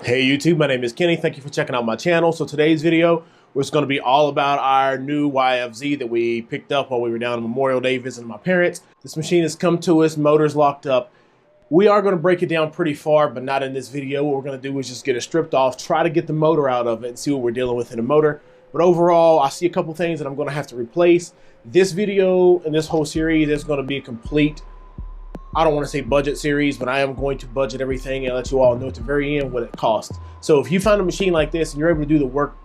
Hey YouTube, my name is Kenny. Thank you for checking out my channel. So today's video was going to be all about our new YFZ that we picked up while we were down on Memorial Day visiting my parents. This machine has come to us, motor's locked up. We are going to break it down pretty far, but not in this video. What we're going to do is just get it stripped off, try to get the motor out of it and see what we're dealing with in the motor. But overall, I see a couple things that I'm going to have to replace. This video and this whole series is going to be a complete, I don't want to say budget series, but I am going to budget everything and let you all know at the very end what it costs. So if you find a machine like this and you're able to do the work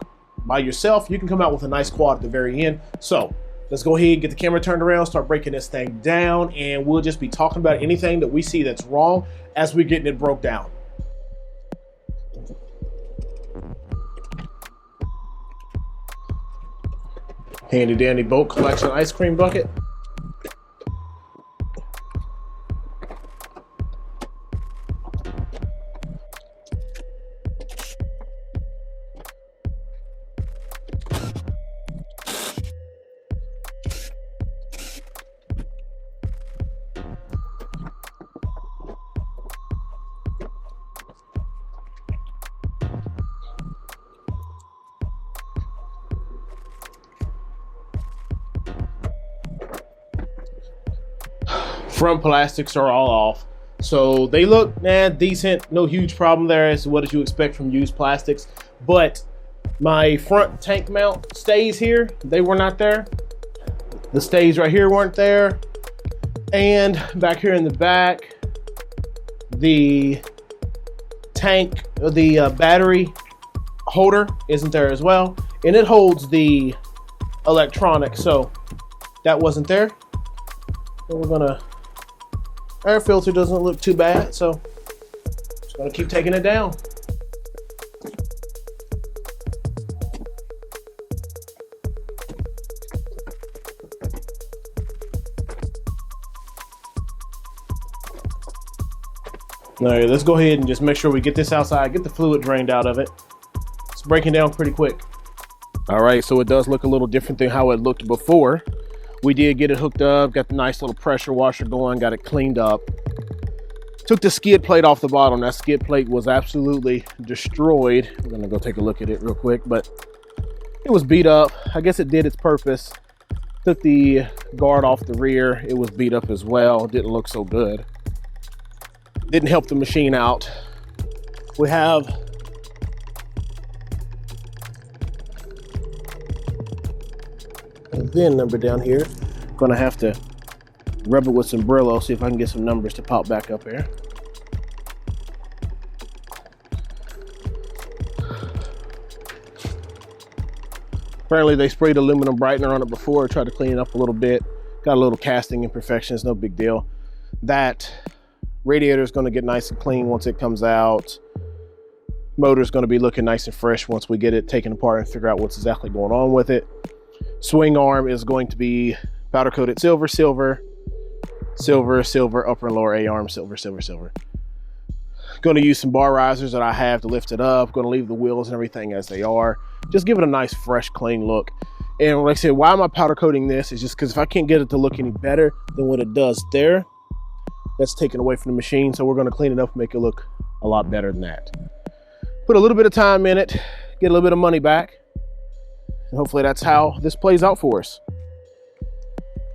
by yourself, you can come out with a nice quad at the very end. So let's go ahead, get the camera turned around, start breaking this thing down, and we'll just be talking about anything that we see that's wrong as we're getting it broke down. Handy dandy boat collection ice cream bucket. Front plastics are all off, so they look decent, no huge problem there as to what did you expect from used plastics. But my front tank mount stays here, they were not there. The stays right here weren't there, and back here in the back, the tank, the battery holder isn't there as well, and it holds the electronics, so that wasn't there. So we're gonna, air filter doesn't look too bad, so just gonna keep taking it down. All right, let's go ahead and just make sure we get this outside, get the fluid drained out of it. It's breaking down pretty quick. All right, so it does look a little different than how it looked before. We did get it hooked up, got the nice little pressure washer going, got it cleaned up. Took the skid plate off the bottom. That skid plate was absolutely destroyed. We're gonna go take a look at it real quick, but it was beat up. I guess it did its purpose. Took the guard off the rear. It was beat up as well. Didn't look so good. Didn't help the machine out. We have a VIN number down here. Gonna have to rub it with some Brillo, see if I can get some numbers to pop back up here. Apparently they sprayed aluminum brightener on it before, tried to clean it up a little bit. Got a little casting imperfections, no big deal. That radiator is going to get nice and clean once it comes out. Motor is going to be looking nice and fresh once we get it taken apart and figure out what's exactly going on with it. Swing arm is going to be powder coated silver, silver, silver, silver, upper and lower A arm, silver, silver, silver. Going to use some bar risers that I have to lift it up. Going to leave the wheels and everything as they are. Just give it a nice, fresh, clean look. And like I said, why am I powder coating this? Is just because if I can't get it to look any better than what it does there, that's taken away from the machine. So we're going to clean it up and make it look a lot better than that. Put a little bit of time in it, get a little bit of money back. And hopefully that's how this plays out for us.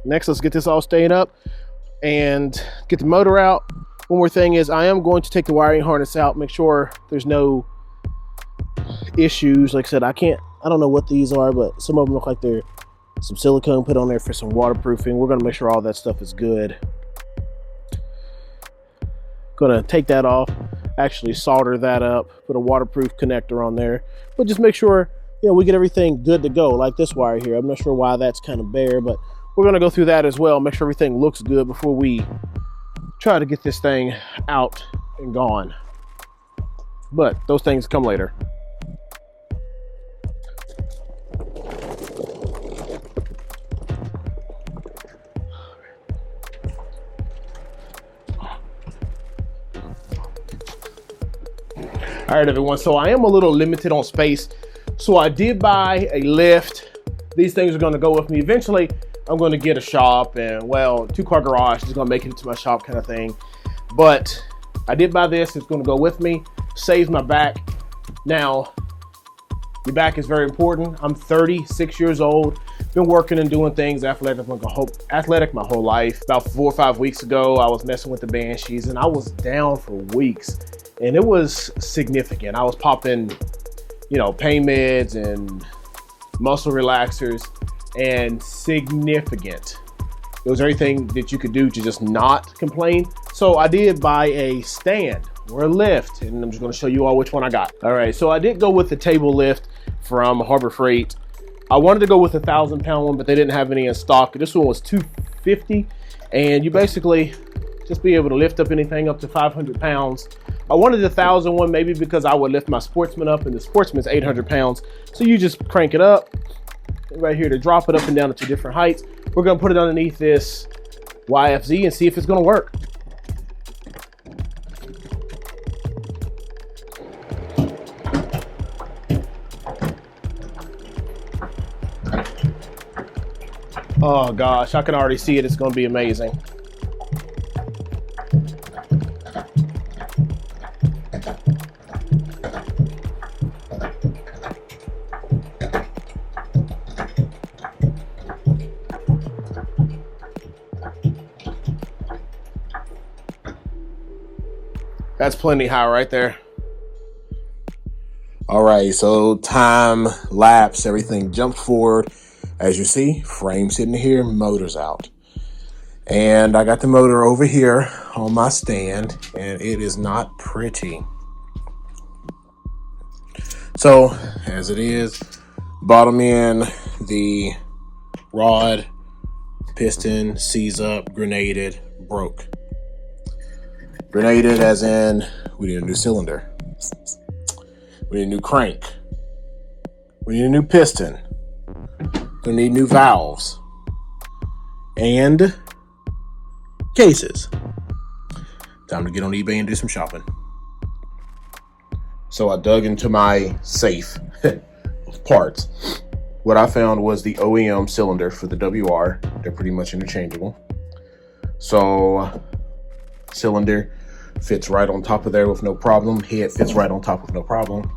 Next, let's get this all stayed up and get the motor out. One more thing is I am going to take the wiring harness out, make sure there's no issues. Like I said, I don't know what these are, but some of them look like they're some silicone put on there for some waterproofing. We're gonna make sure all that stuff is good. Gonna take that off, actually solder that up, put a waterproof connector on there, but just make sure, you know, we get everything good to go. Like this wire here, I'm not sure why that's kind of bare, but we're gonna go through that as well, make sure everything looks good before we try to get this thing out and gone. But those things come later. All right, everyone, so I am a little limited on space. So I did buy a lift. These things are gonna go with me. Eventually, I'm gonna get a shop and, well, 2-car garage is gonna make it into my shop kind of thing. But I did buy this, it's gonna go with me, saves my back. Now, your back is very important. I'm 36 years old. Been working and doing things athletic my whole life. About 4 or 5 weeks ago, I was messing with the Banshees and I was down for weeks. And it was significant. I was popping, pain meds and muscle relaxers, and significant. It was everything that you could do to just not complain. So I did buy a stand or a lift, and I'm just gonna show you all which one I got. All right, so I did go with the table lift from Harbor Freight. I wanted to go with a 1,000-pound one, but they didn't have any in stock. This one was $250, and you basically just be able to lift up anything up to 500 pounds. I wanted the 1,000 one maybe because I would lift my Sportsman up, and the Sportsman's 800 pounds. So you just crank it up right here to drop it up and down to different heights. We're gonna put it underneath this YFZ and see if it's gonna work. Oh gosh, I can already see it. It's gonna be amazing. That's plenty high right there. All right, so time lapse, everything jumped forward. As you see, frame sitting here, motor's out. And I got the motor over here on my stand, and it is not pretty. So, as it is, bottom end, the rod, piston, seized up, grenaded, broke. Grenaded as in, we need a new cylinder. We need a new crank. We need a new piston. We need new valves. And cases. Time to get on eBay and do some shopping. So I dug into my safe of parts. What I found was the OEM cylinder for the WR. They're pretty much interchangeable. So cylinder fits right on top of there with no problem. Head fits right on top with no problem.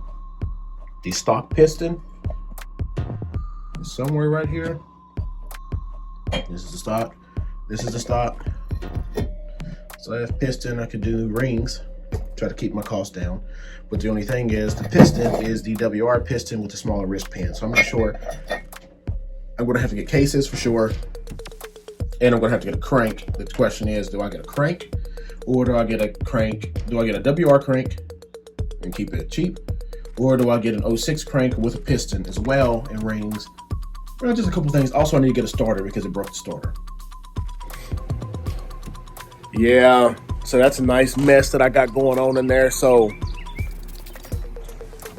The stock piston is somewhere right here. This is the stock. This is the stock. So that's piston. I could do rings, try to keep my cost down. But the only thing is the piston is the WR piston with the smaller wristband. So I'm not sure. I'm going to have to get cases for sure. And I'm going to have to get a crank. The question is, do I get a crank? Or do I get a crank? Do I get a WR crank and keep it cheap? Or do I get an 06 crank with a piston as well and rings? Well, just a couple things. Also, I need to get a starter because it broke the starter. Yeah, so that's a nice mess that I got going on in there. So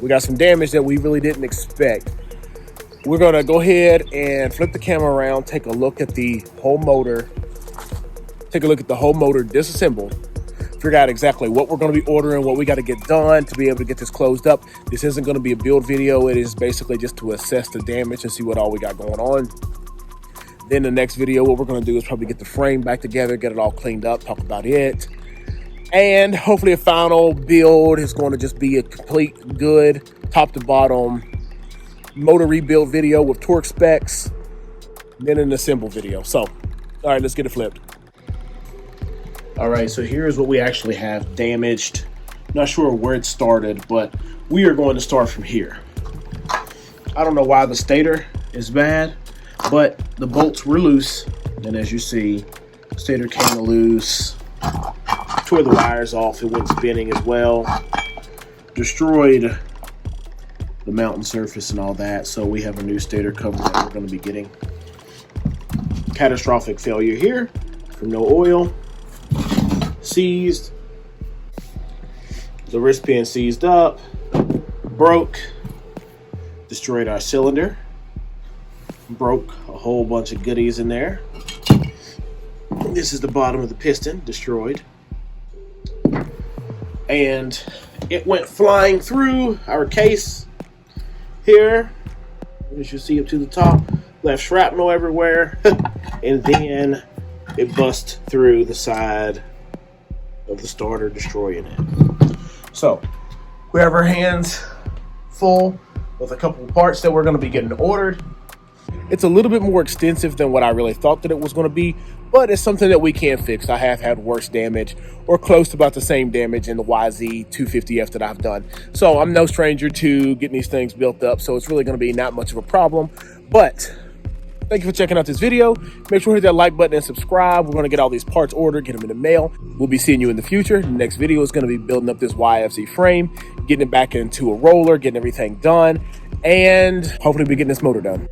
we got some damage that we really didn't expect. We're gonna go ahead and flip the camera around, take a look at the whole motor, disassembled, figure out exactly what we're going to be ordering, what we got to get done to be able to get this closed up. This isn't going to be a build video. It is basically just to assess the damage and see what all we got going on. Then the next video, what we're going to do is probably get the frame back together, get it all cleaned up, talk about it. And hopefully a final build is going to just be a complete, good, top to bottom motor rebuild video with torque specs, then an assemble video. So, all right, let's get it flipped. All right, so here's what we actually have damaged. Not sure where it started, but we are going to start from here. I don't know why the stator is bad, but the bolts were loose. And as you see, the stator came loose. Tore the wires off, it went spinning as well. Destroyed the mounting surface and all that. So we have a new stator cover that we're going to be getting. Catastrophic failure here from no oil. Seized, the wristband seized up, broke, destroyed our cylinder, broke a whole bunch of goodies in there. This is the bottom of the piston, destroyed, and it went flying through our case here, as you see up to the top, left shrapnel everywhere, and then it bust through the side of the starter, destroying it. So we have our hands full with a couple of parts that we're going to be getting ordered. It's a little bit more extensive than what I really thought that it was going to be, but it's something that we can fix. I have had worse damage or close to about the same damage in the YZ450 that I've done. So I'm no stranger to getting these things built up. So it's really going to be not much of a problem. But thank you for checking out this video. Make sure to hit that like button and subscribe. We're going to get all these parts ordered, get them in the mail. We'll be seeing you in the future. The next video is going to be building up this YFZ frame, getting it back into a roller, getting everything done, and hopefully we're getting this motor done.